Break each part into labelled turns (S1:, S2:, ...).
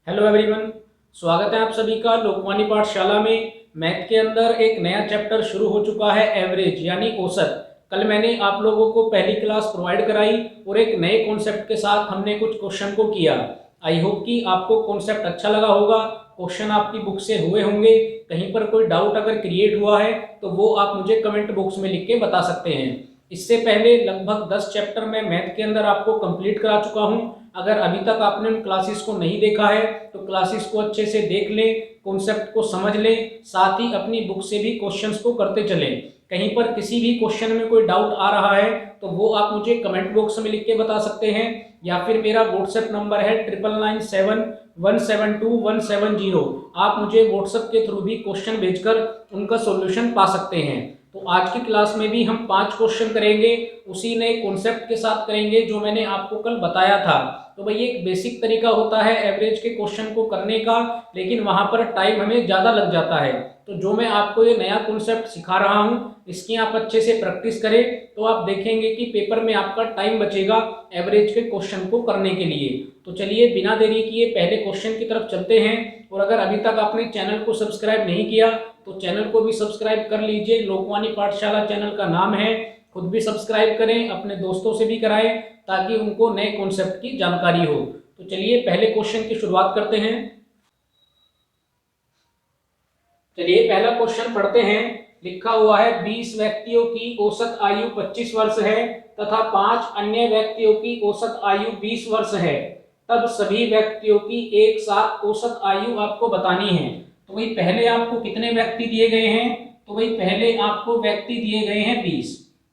S1: Hello everyone. स्वागत है आप सभी का लोकवाणी पाठशाला में। मैथ के अंदर एक नया चैप्टर शुरू हो चुका है, एवरेज यानी औसत। कल मैंने आप लोगों को पहली क्लास प्रोवाइड कराई और एक नए कॉन्सेप्ट के साथ हमने कुछ क्वेश्चन को किया। आई होप कि आपको कॉन्सेप्ट अच्छा लगा होगा। क्वेश्चन आपकी बुक से हुए होंगे। कहीं पर कोई डाउट अगर क्रिएट हुआ है तो वो आप मुझे कमेंट बॉक्स में लिख के बता सकते हैं। इससे पहले लगभग 10 चैप्टर मैं मैथ के अंदर आपको कंप्लीट करा चुका हूं। अगर अभी तक आपने उन क्लासेस को नहीं देखा है तो क्लासेस को अच्छे से देख लें, कॉन्सेप्ट को समझ लें, साथ ही अपनी बुक से भी क्वेश्चंस को करते चलें। कहीं पर किसी भी क्वेश्चन में कोई डाउट आ रहा है तो वो आप मुझे कमेंट बॉक्स में लिख के बता सकते हैं, या फिर मेरा व्हाट्सएप नंबर है 9997172170। आप मुझे व्हाट्सएप के थ्रू भी क्वेश्चन भेजकर उनका सॉल्यूशन पा सकते हैं। तो आज की क्लास में भी हम 5 क्वेश्चन करेंगे, उसी नए कॉन्सेप्ट के साथ करेंगे जो मैंने आपको कल बताया था। तो भाई एक बेसिक तरीका होता है एवरेज के क्वेश्चन को करने का, लेकिन वहां पर टाइम हमें ज़्यादा लग जाता है। तो जो मैं आपको ये नया कॉन्सेप्ट सिखा रहा हूँ, इसकी आप अच्छे से प्रैक्टिस करें तो आप देखेंगे कि पेपर में आपका टाइम बचेगा एवरेज के क्वेश्चन को करने के लिए। तो चलिए बिना देरी किए पहले क्वेश्चन की तरफ चलते हैं। और अगर अभी तक आपने चैनल को सब्सक्राइब नहीं किया तो चैनल को भी सब्सक्राइब कर लीजिए। लोकवाणी पाठशाला चैनल का नाम है। खुद भी सब्सक्राइब करें, अपने दोस्तों से भी कराएं ताकि उनको नए कॉन्सेप्ट की जानकारी हो। तो चलिए पहले क्वेश्चन की शुरुआत करते हैं। चलिए पहला क्वेश्चन पढ़ते हैं। लिखा हुआ है 20 व्यक्तियों की औसत आयु 25 वर्ष है तथा 5 अन्य व्यक्तियों की औसत आयु 20 वर्ष है। तब सभी व्यक्तियों की एक साथ औसत आयु आपको बतानी है। तो भाई पहले आपको कितने व्यक्ति दिए गए हैं? तो भाई पहले आपको व्यक्ति दिए गए हैं 20।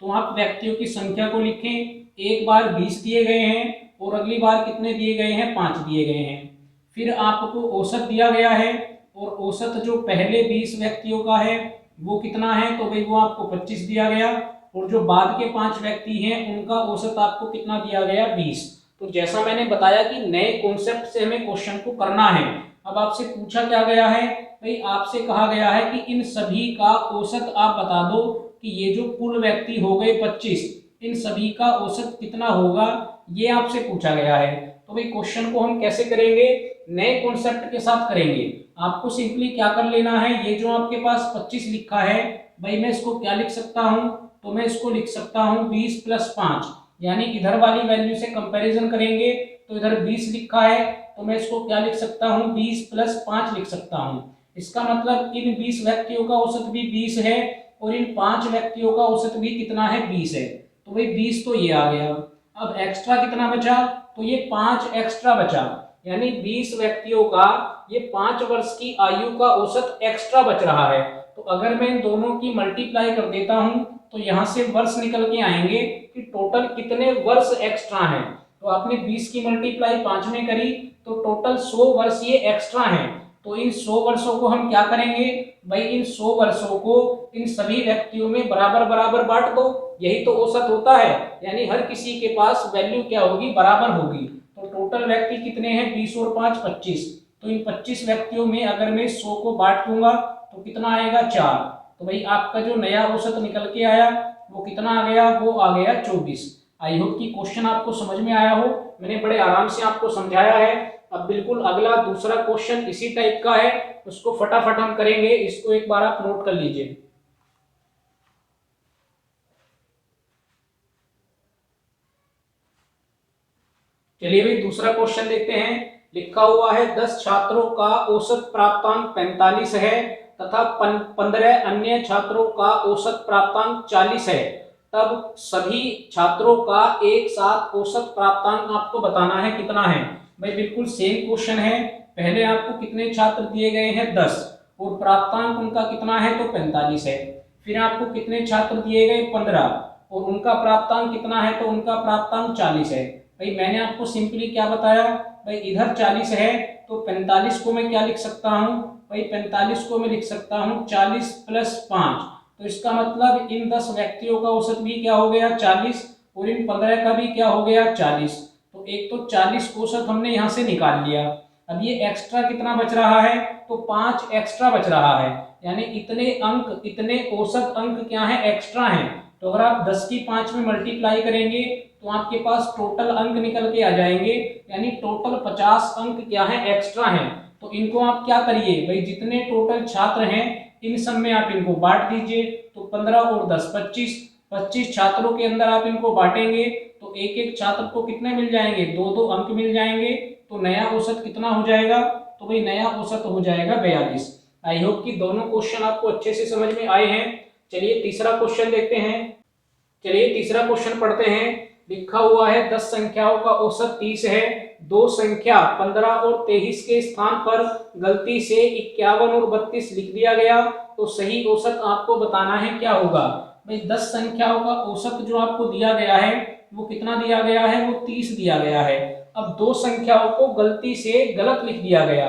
S1: तो आप व्यक्तियों की संख्या को लिखें। एक बार 20 दिए गए हैं और अगली बार कितने दिए गए हैं? 5 दिए गए हैं। फिर आपको औसत दिया गया है और औसत जो पहले 20 व्यक्तियों का है वो कितना है? तो भाई वो आपको 25 दिया गया। और जो बाद के 5 व्यक्ति हैं उनका औसत आपको कितना दिया गया? 20। तो जैसा मैंने बताया कि नए कॉन्सेप्ट से हमें क्वेश्चन को करना है। अब आपसे पूछा क्या गया है? भाई आपसे कहा गया है कि इन सभी का औसत आप बता दो कि ये जो कुल व्यक्ति हो गए 25, इन सभी का औसत कितना होगा, ये आपसे पूछा गया है। तो भाई क्वेश्चन को हम कैसे करेंगे? नए कॉन्सेप्ट के साथ करेंगे। आपको सिंपली क्या कर लेना है, ये जो आपके पास 25 लिखा है, भाई मैं इसको क्या लिख सकता हूं? तो मैं इसको लिख सकता हूं 20 + 5, यानी इधर वाली वैल्यू से कंपैरिजन करेंगे तो इधर 20 लिखा है तो मैं इसको क्या लिख सकता हूं? 20 + 5 लिख सकता हूं। इसका मतलब इन 20 व्यक्तियों का औसत भी 20 है और इन 5 व्यक्तियों का औसत भी कितना है? 20 है। तो भाई 20 तो ये आ गया। अब एक्स्ट्रा कितना बचा? तो ये 5 एक्स्ट्रा बचा, यानी 20 व्यक्तियों का ये 5 वर्ष की आयु का औसत एक्स्ट्रा बच रहा है। तो अगर मैं इन दोनों की मल्टीप्लाई कर देता हूं तो यहां से वर्ष निकल के आएंगे कि टोटल कितने वर्ष एक्स्ट्रा हैं। तो आपने 20 की मल्टीप्लाई 5 में करी तो टोटल 100 वर्ष ये एक्स्ट्रा हैं। तो इन 100 वर्षों को हम क्या करेंगे? भाई इन 100 वर्षों को इन सभी व्यक्तियों में बराबर बराबर बांट दो। यही तो औसत होता है, यानी हर किसी के पास वैल्यू क्या होगी? बराबर होगी। तो टोटल व्यक्ति कितने हैं? 20 और 5 25। तो इन 25 व्यक्तियों में अगर मैं 100 को बांट दूंगा तो कितना आएगा? 4। तो भाई आपका जो नया औसत निकल के आया वो कितना आ गया? वो आ गया 24। आई होप कि क्वेश्चन आपको समझ में आया हो। मैंने बड़े आराम से आपको समझाया है। अब बिल्कुल अगला दूसरा क्वेश्चन इसी टाइप का है, उसको फटाफट हम करेंगे। इसको एक बार आप नोट कर लीजिए। चलिए भाई दूसरा क्वेश्चन देखते हैं। लिखा हुआ है 10 छात्रों का औसत प्राप्तांक 45 है तथा 15 अन्य छात्रों का औसत प्राप्तांक 40 है। तब सभी छात्रों का एक साथ औसत प्राप्तांक आपको बताना है, कितना है? भाई बिल्कुल सेम क्वेश्चन है। पहले आपको कितने छात्र दिए गए हैं? 10, और प्राप्तांक उनका कितना है? तो 45 है। फिर आपको कितने छात्र दिए गए? 15, और उनका प्राप्तांक कितना है? तो उनका प्राप्तांक 40 है। भाई मैंने आपको सिंपली क्या बताया? भाई इधर 40 है तो 45 को मैं क्या लिख सकता हूं? भाई 45 को मैं लिख सकता हूं 40 + 5। तो इसका मतलब इन 10 व्यक्तियों का औसत भी क्या हो गया? 40, और इन 15 का भी क्या हो गया? 40। तो एक तो 40 औसत हमने यहां से निकाल लिया। अब ये एक्स्ट्रा कितना बच रहा है? तो 5 एक्स्ट्रा बच रहा है, यानी इतने अंक, इतने औसत अंक क्या है? एक्स्ट्रा हैं। तो अगर आप 10 की 5 में मल्टीप्लाई करेंगे तो आपके पास टोटल अंक निकल के आ जाएंगे, यानी टोटल 50 अंक क्या है, एक्स्ट्रा हैं। तो इनको आप क्या करिए भाई, जितने टोटल छात्र हैं इन सब में आप इनको बांट दीजिए। तो 15 और 10 25 छात्रों के अंदर आप इनको बांटेंगे तो एक एक छात्र को कितने मिल जाएंगे, 2-2 अंक मिल जाएंगे। तो नया औसत कितना हो जाएगा, तो भाई नया औसत हो जाएगा 42। आई होप कि दोनों क्वेश्चन आपको अच्छे से समझ में आए हैं। चलिए तीसरा क्वेश्चन देखते हैं। चलिए तीसरा क्वेश्चन पढ़ते हैं। लिखा हुआ है 10 संख्याओं का औसत 30 है। दो संख्या 15 और 23 के स्थान पर गलती से 51 और 32 लिख दिया गया, तो सही औसत आपको बताना है क्या होगा। भाई 10 संख्याओं का औसत जो आपको दिया गया है वो कितना दिया गया है, वो 30 दिया गया है। अब दो संख्याओं को गलती से गलत लिख दिया गया।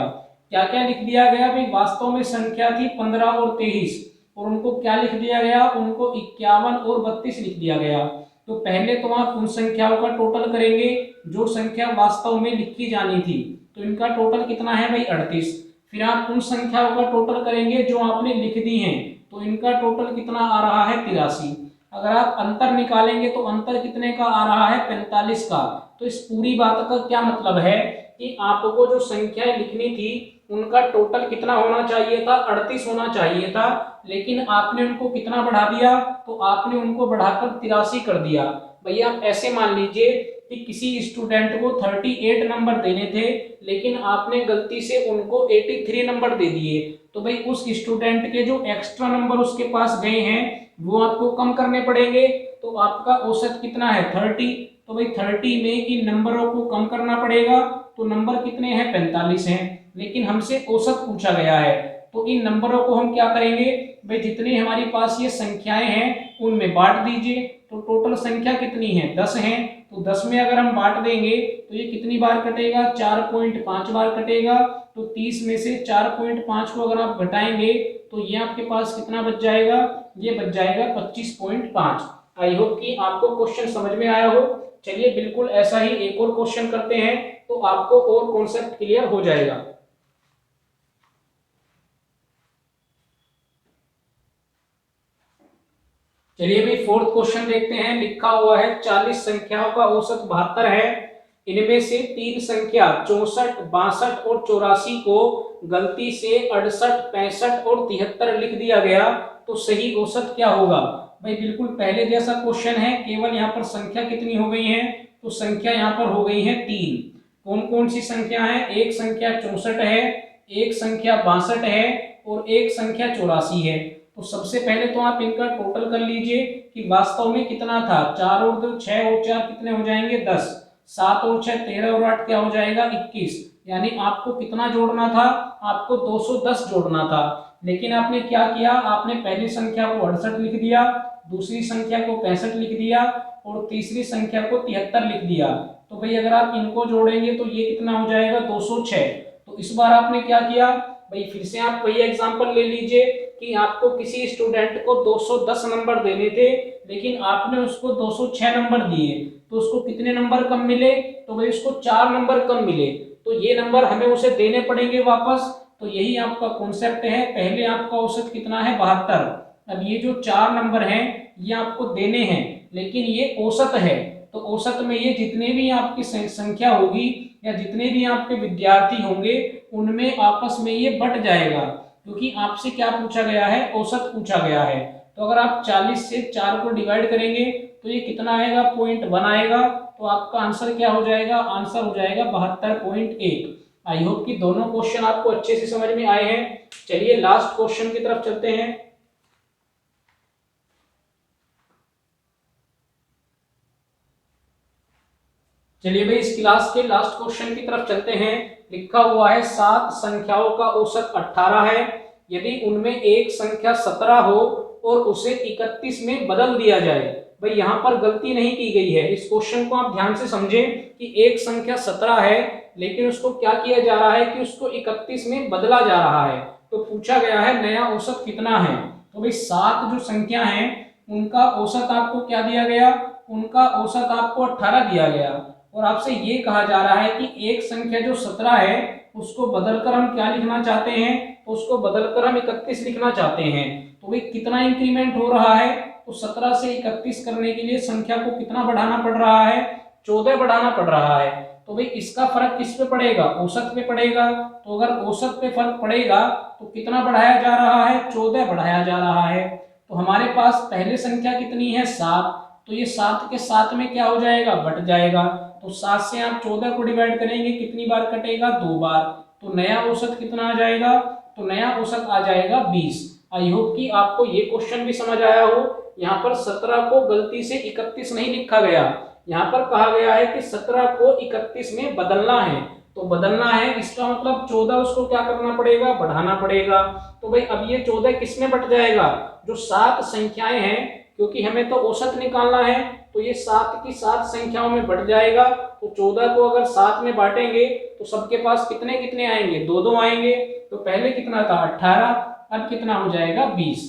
S1: क्या क्या लिख दिया गया भाई, वास्तव में संख्या थी 15 और 23 और उनको क्या लिख दिया गया, उनको 51 और 32 लिख दिया गया। तो पहले तो आप उन संख्याओं का टोटल करेंगे जो संख्या वास्तव में लिखी जानी थी, तो इनका टोटल कितना है भाई 38। फिर आप उन संख्याओं का टोटल करेंगे जो आपने लिख दी हैं, तो इनका टोटल कितना आ रहा है 83। अगर आप अंतर निकालेंगे तो अंतर कितने का आ रहा है 45 का। तो इस पूरी बात का क्या मतलब है कि आपको जो संख्याएं लिखनी थी उनका टोटल कितना होना चाहिए था, 38 होना चाहिए था, लेकिन आपने उनको कितना बढ़ा दिया, तो आपने उनको बढ़ाकर 83 कर दिया। भैया आप ऐसे मान लीजिए कि किसी स्टूडेंट को 38 नंबर देने थे लेकिन आपने गलती से उनको 83 नंबर दे दिए, तो भाई उस स्टूडेंट के जो एक्स्ट्रा नंबर उसके पास गए हैं वो आपको कम करने पड़ेंगे। तो आपका औसत कितना है 30, तो भाई 30 में इन नंबरों को कम करना पड़ेगा। तो नंबर कितने हैं 45 हैं, लेकिन हमसे औसत पूछा गया है। तो इन नंबरों को हम क्या करेंगे भाई, जितनी हमारे पास ये संख्याएं हैं उनमें बांट दीजिए। तो टोटल संख्या कितनी है 10 है, तो 10 में अगर हम बांट देंगे तो ये कितनी बार कटेगा, 4.5 बार कटेगा। तो 30 में से 4.5 को अगर आप घटाएंगे तो ये आपके पास कितना बच जाएगा, ये बच जाएगा 25.5। आई होप कि आपको क्वेश्चन समझ में आया हो। चलिए बिल्कुल ऐसा ही एक और क्वेश्चन करते हैं तो आपको और कॉन्सेप्ट क्लियर हो जाएगा। चलिए भाई फोर्थ क्वेश्चन देखते हैं। लिखा हुआ है 40 संख्याओं का औसत 72 है। इनमें से 3 संख्या 64, 62 और 84 को गलती से 68, 65 और 73 लिख दिया गया, तो सही औसत क्या होगा। भाई बिल्कुल पहले जैसा क्वेश्चन है, केवल यहाँ पर संख्या कितनी हो गई है, तो संख्या यहाँ पर हो गई है 3। कौन कौन सी संख्या है, एक संख्या 64 है, एक संख्या 62 है और एक संख्या 84 है। तो सबसे पहले तो आप इनका टोटल कर लीजिए कि वास्तव में कितना था, 4 और 2 6 और 4 कितने हो जाएंगे 10, 7 और 6 13 और 8 क्या हो जाएगा 21। यानी आपको कितना जोड़ना था, आपको 210 जोड़ना था। लेकिन आपने क्या किया, आपने पहली संख्या को 68 लिख दिया, दूसरी संख्या को 65 लिख दिया और तीसरी संख्या को 73 लिख दिया। तो भाई अगर आप इनको जोड़ेंगे तो ये कितना हो जाएगा 206। तो इस बार आपने क्या किया भाई, फिर से आप वही एग्जांपल ले लीजिए कि आपको किसी स्टूडेंट को 210 नंबर देने थे लेकिन आपने उसको 206 नंबर दिए, तो उसको कितने नंबर कम मिले, तो भाई उसको 4 नंबर कम मिले। तो ये नंबर हमें उसे देने पड़ेंगे वापस। तो यही आपका कॉन्सेप्ट है। पहले आपका औसत कितना है 72, अब ये जो 4 नंबर हैं ये आपको देने हैं लेकिन ये औसत है। तो औसत में ये जितने भी आपकी संख्या होगी या जितने भी आपके विद्यार्थी होंगे उनमें आपस में ये बट जाएगा, क्योंकि आपसे क्या पूछा गया है, औसत पूछा गया है। तो अगर आप 40 से 4 को डिवाइड करेंगे तो ये कितना आएगा 0.1 आएगा। तो आपका आंसर क्या हो जाएगा, आंसर हो जाएगा 72.1। आई होप कि दोनों क्वेश्चन आपको अच्छे से समझ में आए हैं। चलिए लास्ट क्वेश्चन की तरफ चलते हैं। चलिए भाई इस क्लास के लास्ट क्वेश्चन की तरफ चलते हैं। लिखा हुआ है 7 संख्याओं का औसत 18 है। यदि उनमें एक संख्या 17 हो और उसे 31 में बदल दिया जाए। भाई यहाँ पर गलती नहीं की गई है, इस क्वेश्चन को आप ध्यान से समझें कि एक संख्या 17 है लेकिन उसको क्या किया जा रहा है कि उसको 31 में बदला जा रहा है। तो पूछा गया है नया औसत कितना है। तो भाई 7 जो संख्या है उनका औसत आपको क्या दिया गया, उनका औसत आपको 18 दिया गया और आपसे ये कहा जा रहा है कि एक संख्या जो 17 है उसको बदलकर हम क्या लिखना चाहते हैं, उसको बदलकर हम 31 लिखना चाहते हैं। तो भाई कितना इंक्रीमेंट हो रहा है, तो 17 से 31 करने के लिए संख्या को कितना बढ़ाना पड़ रहा है, 14 बढ़ाना पड़ रहा है। तो भाई इसका फर्क किस पे पड़ेगा, औसत पे पड़ेगा। तो अगर औसत पे फर्क पड़ेगा तो कितना बढ़ाया जा रहा है, 14 बढ़ाया जा रहा है। तो हमारे पास पहले संख्या कितनी है, 7, तो ये 7 के साथ में क्या हो जाएगा, बट जाएगा। तो 7 से आप 14 को डिवाइड करेंगे, कितनी बार कटेगा, 2 बार। तो नया औसत कितना आ जाएगा, तो नया औसत आ जाएगा 20। आई होप कि आपको ये क्वेश्चन भी समझ आया हो। यहाँ पर 17 को गलती से 31 नहीं लिखा गया, यहाँ पर कहा गया है कि 17 को 31 में बदलना है। तो बदलना है इसका मतलब 14 उसको क्या करना पड़ेगा, बढ़ाना पड़ेगा। तो भाई अब ये 14 किस में बट जाएगा, जो 7 संख्याएं हैं, क्योंकि हमें तो औसत निकालना है, तो ये 7 की 7 संख्याओं में बढ़ जाएगा। तो 14 को अगर 7 में बांटेंगे तो सबके पास कितने कितने आएंगे, 2 आएंगे। तो पहले कितना था, 18, अब कितना हो जाएगा, 20।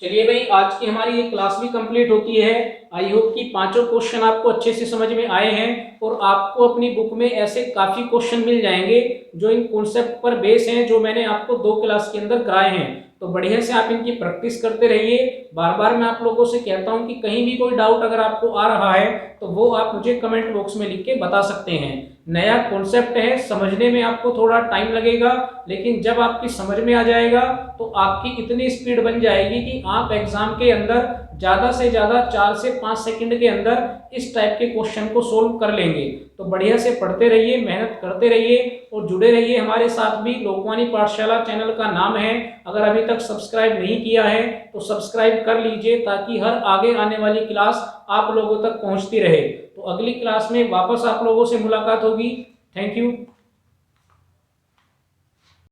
S1: चलिए भाई आज की हमारी ये क्लास भी कंप्लीट होती है। आई होप कि पांचों क्वेश्चन आपको अच्छे से समझ में आए हैं और आपको अपनी बुक में ऐसे काफी क्वेश्चन मिल जाएंगे जो इन कॉन्सेप्ट पर बेस हैं, जो मैंने आपको 2 क्लास के अंदर कराए हैं। तो बढ़िया से आप इनकी प्रैक्टिस करते रहिए। बार बार मैं आप लोगों से कहता हूं कि कहीं भी कोई डाउट अगर आपको आ रहा है तो वो आप मुझे कमेंट बॉक्स में लिख के बता सकते हैं। नया कॉन्सेप्ट है, समझने में आपको थोड़ा टाइम लगेगा, लेकिन जब आपकी समझ में आ जाएगा तो आपकी इतनी स्पीड बन जाएगी कि आप एग्जाम के अंदर ज्यादा से ज्यादा 4 से 5 सेकंड के अंदर इस टाइप के क्वेश्चन को सोल्व कर लेंगे। तो बढ़िया से पढ़ते रहिए, मेहनत करते रहिए और जुड़े रहिए हमारे साथ भी। लोकवाणी पाठशाला चैनल का नाम है, अगर अभी तक सब्सक्राइब नहीं किया है तो सब्सक्राइब कर लीजिए ताकि हर आगे आने वाली क्लास आप लोगों तक पहुंचती रहे। तो अगली क्लास में वापस आप लोगों से मुलाकात होगी। Thank you.